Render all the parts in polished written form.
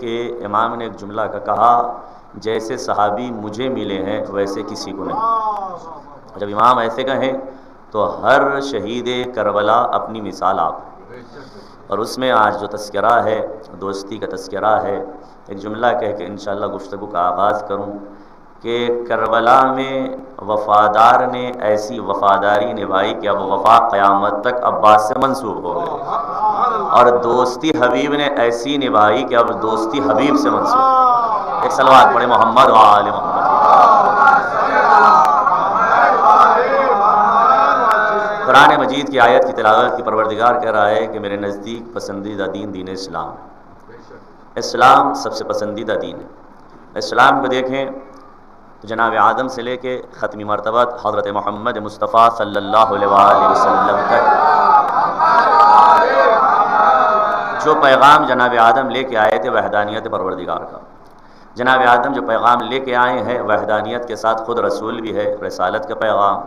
کہ امام نے ایک جملہ کا کہا جیسے صحابی مجھے ملے ہیں ویسے کسی کو نہیں. جب امام ایسے کہیں تو ہر شہید کربلا اپنی مثال آپ، اور اس میں آج جو تذکرہ ہے دوستی کا تذکرہ ہے. ایک جملہ کہہ کے انشاءاللہ گفتگو کا آغاز کروں کہ کربلا میں وفادار نے ایسی وفاداری نبھائی کہ اب وفا قیامت تک عباس سے منسوب ہو گئے، اور دوستی حبیب نے ایسی نبھائی کہ اب دوستی حبیب سے منسوب. ایک صلوات پڑھے محمد و آل محمد. قرآن مجید کی آیت کی تلاوت کی پروردگار کہہ رہا ہے کہ میرے نزدیک پسندیدہ دین دین اسلام. اسلام سب سے پسندیدہ دین ہے. اسلام کو دیکھیں تو جناب آدم سے لے کے ختمی مرتبہ حضرت محمد مصطفیٰ صلی اللہ علیہ وآلہ وسلم تک جو پیغام جناب آدم لے کے آئے تھے وحدانیت پروردگار کا. جناب آدم جو پیغام لے کے آئے ہیں وحدانیت کے ساتھ خود رسول بھی ہے، رسالت کا پیغام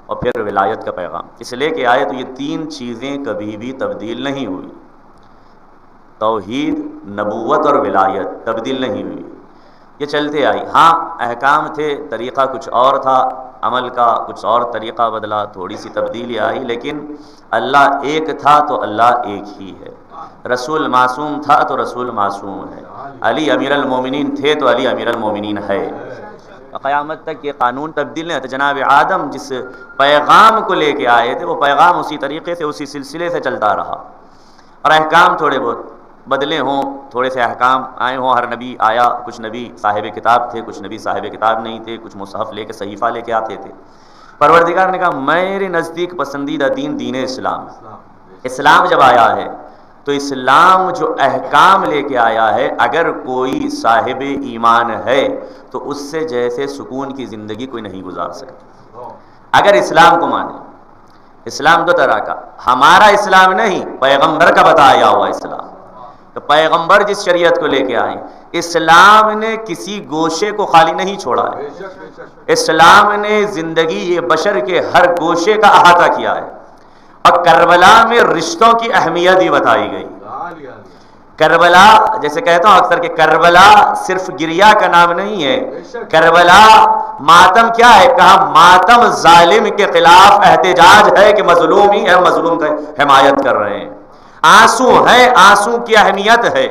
اور پھر ولایت کا پیغام. اس لے کے آئے تو یہ تین چیزیں کبھی بھی تبدیل نہیں ہوئی. توحید، نبوت اور ولایت تبدیل نہیں ہوئی، یہ چلتے آئی. ہاں احکام تھے، طریقہ کچھ اور تھا، عمل کا کچھ اور طریقہ بدلا، تھوڑی سی تبدیلی آئی، لیکن اللہ ایک تھا تو اللہ ایک ہی ہے. رسول معصوم تھا تو رسول معصوم ہے. علی امیر المومنین تھے تو علی امیر المومنین ہے. قیامت تک یہ قانون تبدیل نہیں ہوتا. جناب آدم جس پیغام کو لے کے آئے تھے وہ پیغام اسی طریقے سے اسی سلسلے سے چلتا رہا، اور احکام تھوڑے بہت بدلے ہوں، تھوڑے سے احکام آئے ہوں. ہر نبی آیا، کچھ نبی صاحب کتاب تھے، کچھ نبی صاحب کتاب نہیں تھے، کچھ مصحف لے کے صحیفہ لے کے آتے تھے. پروردگار نے کہا میرے نزدیک پسندیدہ دین دین اسلام. اسلام جب آیا ہے تو اسلام جو احکام لے کے آیا ہے اگر کوئی صاحب ایمان ہے تو اس سے جیسے سکون کی زندگی کوئی نہیں گزار سکتا. اگر اسلام کو مانے، اسلام دو طرح کا، ہمارا اسلام نہیں، پیغمبر کا بتایا ہوا اسلام. تو پیغمبر جس شریعت کو لے کے آئے، اسلام نے کسی گوشے کو خالی نہیں چھوڑا ہے. اسلام نے زندگی یہ بشر کے ہر گوشے کا احاطہ کیا ہے. اور کربلا میں رشتوں کی اہمیت بھی بتائی گئی. کربلا جیسے کہتا ہوں اکثر کہ کربلا صرف گریا کا نام نہیں ہے. کربلا ماتم کیا ہے؟ کہا ماتم ظالم کے خلاف احتجاج ہے کہ مظلوم ہی ہے، مظلوم کا حمایت کر رہے ہیں. آنسو ہے، آنسو کی اہمیت ہے.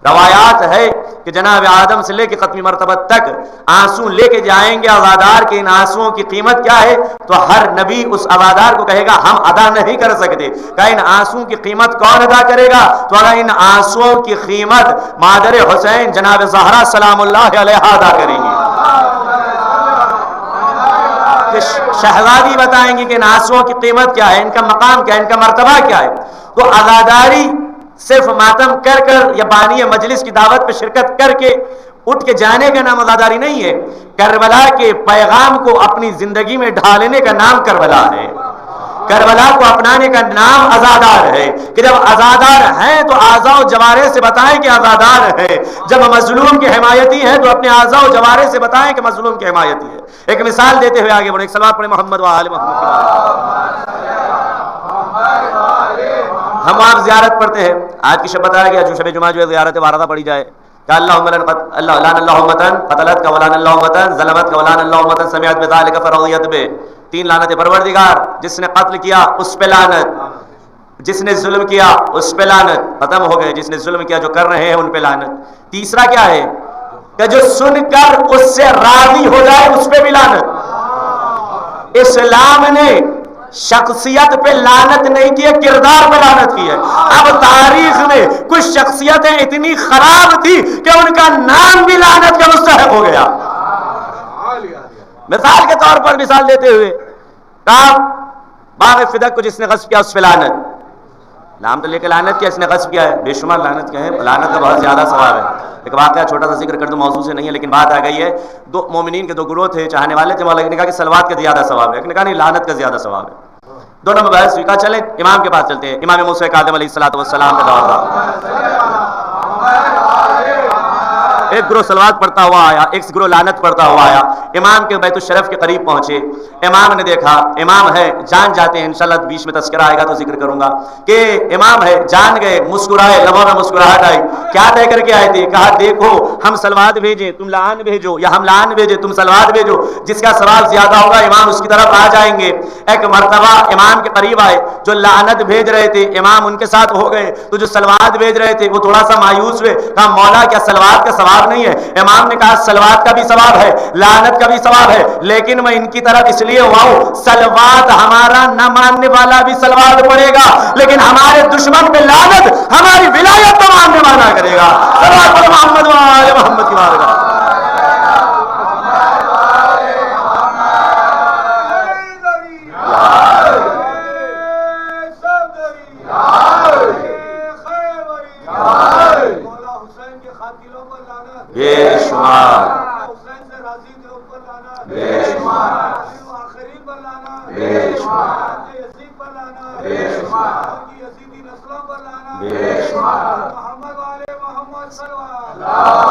روایات ہے کہ جناب آدم سے لے کے ختمی مرتبہ تک آنسو لے کے جائیں گے عزادار کے. ان آنسوؤں کی قیمت کیا ہے؟ تو ہر نبی اس عزادار کو کہے گا ہم ادا نہیں کر سکتے. کہ ان آنسوؤں کی قیمت کون ادا کرے گا؟ تو اگر ان آنسوؤں کی قیمت مادر حسین جناب زہرا سلام اللہ علیہ ادا کریں گی. شہزادی بتائیں گی کہ ان آنسوؤں کی قیمت کیا ہے، ان کا مقام کیا ہے، ان کا مرتبہ کیا ہے. تو عزاداری صرف ماتم کر کر یا بانی مجلس کی دعوت پہ شرکت کر کے اٹھ کے جانے کا نام عزاداری نہیں ہے. کربلا کے پیغام کو اپنی زندگی میں ڈھالنے کا نام کربلا ہے. کربلا کو اپنانے کا نام عزادار ہے. کہ جب عزادار ہیں تو اعضاء و جوارح سے بتائیں کہ عزادار ہے. جب مظلوم کے حمایتی ہیں تو اپنے اعضاء و جوارح سے بتائیں کہ مظلوم کے حمایتی ہے. ایک مثال دیتے ہوئے آگے بڑھیں. ایک صلوات پڑھیں محمد و آل محمد. ہم آپ زیارت پڑھتے ہیں، آج کی شب بتایا گیا جو شب جمعہ جو ہے زیارت واردہ پڑھی جائے کہ اللہم لعن اللہ امتن قتلت کا ولعن اللہ امتن ظلمت کا ولعن اللہ امتن سمعت بذلک فرضیت بہ. 3 لعنت پروردگار. جس نے قتل کیا اس پہ لعنت، جس نے ظلم کیا اس پہ لعنت. ختم ہو گئے. جس نے ظلم کیا جو کر رہے ہیں ان پہ لعنت. تیسرا کیا ہے کہ جو سن کر اس سے راضی ہو جائے اس پہ بھی لعنت. اسلام نے شخصیت پہ لعنت نہیں کی ہے، کردار پہ لعنت کی ہے. اب تاریخ میں کچھ شخصیتیں اتنی خراب تھی کہ ان کا نام بھی لعنت کا مستحق ہو گیا. مثال کے طور پر مثال دیتے ہوئے کہا باغ فدق کو جس نے غصب کیا اس پہ لعنت. نام تو لے کے لعنت کیا، اس نے غصب کیا ہے. بے شمار لعنت کیا ہے، لعنت کا بہت زیادہ ثواب ہے. ایک واقعہ چھوٹا سا ذکر کر دوں، موضوع سے نہیں ہے لیکن بات آ گئی ہے. 2 مومنین کے 2 گروہ تھے، چاہنے والے تھے. مولا نے کہا کہ صلوات کا زیادہ ثواب ہے، ایک نے کہا نہیں لعنت کا زیادہ ثواب ہے. دونوں میں بحث ہوئی. کہا چلیں امام کے پاس چلتے ہیں. امام موسیٰ کاظم علیہ الصلوۃ والسلام کا دور تھا. ایک گروہ صلوات پڑھتا ہوا آیا، ایک گروہ لعنت پڑھتا ہوا آیا، امام کے بیت الشرف کے قریب پہنچے، امام نے دیکھا، امام ہے جان جاتے ہیں، انشاءاللہ بیچ میں تذکرہ آئے گا تو ذکر کروں گا کہ امام ہے جان گئے، مسکرائے، لبوں میں مسکراہٹ آئی، کیا طے کر کے آئے تھے؟ کہا دیکھو ہم صلوات بھیجیں تم لعان بھیجو، یا ہم لعان بھیجیں تم صلوات بھیجو، جس کا ثواب زیادہ ہوگا امام اس کی طرف آ جائیں گے۔ ایک مرتبہ امام کے قریب آئے، جو لعنت بھیج رہے تھے امام ان کے ساتھ ہو گئے، تو جو صلوات بھیج رہے تھے وہ تھوڑا سا مایوس ہوئے، کہا مولا کیا صلوات کا ثواب نہیں ہے؟ امام نے کہا صلوات کا بھی ثواب ہے، لعنت کا بھی ثواب ہے، لیکن میں ان کی طرف اس لیے ہوا ہوں، صلوات ہمارا نہ ماننے والا بھی صلوات پڑھے گا، لیکن ہمارے دشمن پہ لعنت ہماری ولایت تو ماننے والا کرے گا۔ صلوات پر محمد و آل محمد کی بارگاہ۔ بے شمار بے شمار بے شمار بے شمار بے شمار